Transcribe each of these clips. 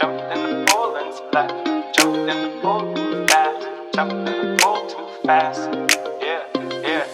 Jumped in the pool and splash. Jumped in the pool too fast. Jumped in the pool too fast. Yeah, yeah.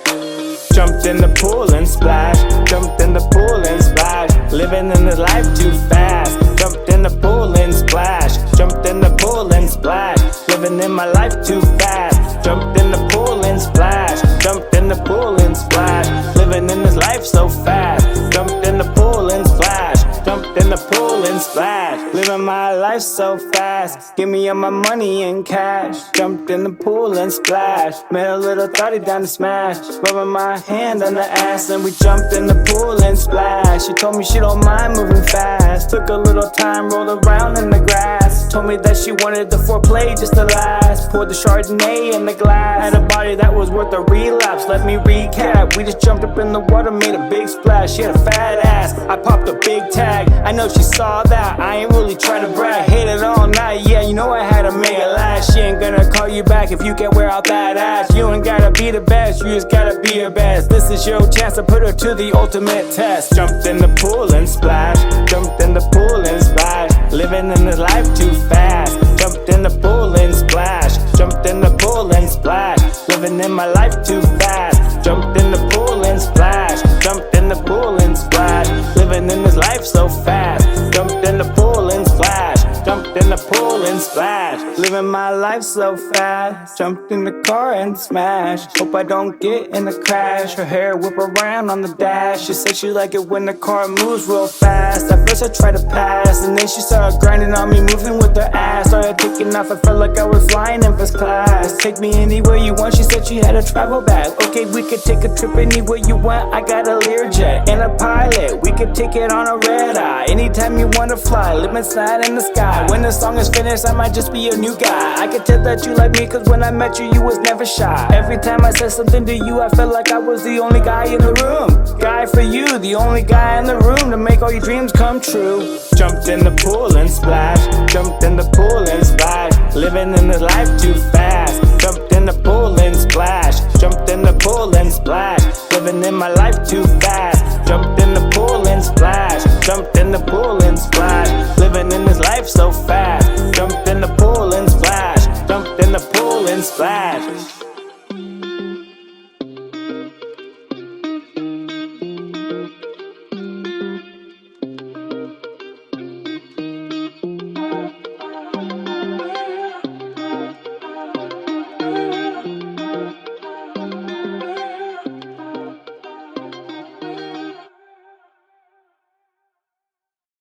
Jumped in the pool and splash. Jumped in the pool and splash. Living in this life too fast. Jumped in the pool and splash. Jumped in the pool and splash. Living in my life too fast. Jumped in the pool and splash. Jumped in the pool and splash. Living in this life so fast. Jumped in the pool and splash. Jumped in the pool and splash. Living my life so fast. Give me all my money in cash. Jumped in the pool and splash. Made a little thotty down to smash. Rubbing my hand on the ass and we jumped in the pool and splash. She told me she don't mind moving fast. Took a little time, rolled around in the grass. Told me that she wanted the foreplay just to last. Poured the Chardonnay in the glass. Had a body that was worth a relapse. Let me recap. We just jumped up in the water, made a big splash. She had a fat ass. I popped a big tag. I know she saw that. I ain't really trying to brag. Hate it all night. Yeah, you know I had to make it last. She ain't gonna call you back if you can't wear out that ass. You ain't gotta be the best. You just gotta be your best. This is your chance to put her to the ultimate test. Jumped in the pool and splash. Jumped in the pool and splash. Living in this life too fast. Jumped in the pool and splash. Jumped in the pool and splash. Living in my life too fast. Jumped in the pool and splash. Jumped in the pool and splash. Living in this life so fast. Jumped in the pool and splash. Jumped in the pool and splash. Living my life so fast. Jumped in the car and smashed. Hope I don't get in a crash. Her hair whip around on the dash. She said she like it when the car moves real fast. At first I tried to pass, and then she started grinding on me, moving with her ass. Started taking off, I felt like I was flying in first class. Take me anywhere you want, she said she had a travel bag. Okay, we could take a trip anywhere you want. I got a Learjet and a pilot. We could take it on a red eye. Anytime you wanna fly, live inside in the sky. When the song is finished, I might just be a new guy. I could tell that you like me, cause when I met you, you was never shy. Every time I said something to you, I felt like I was the only guy in the room. Guy for you, the only guy in the room to make all your dreams come true. Jumped in the pool and splash. Jumped in the pool and splash. Living in this life too fast. Jumped in the pool and splash. Jumped in the pool and splash. Living in my life too fast. Jumped in the pool and splash. Jumped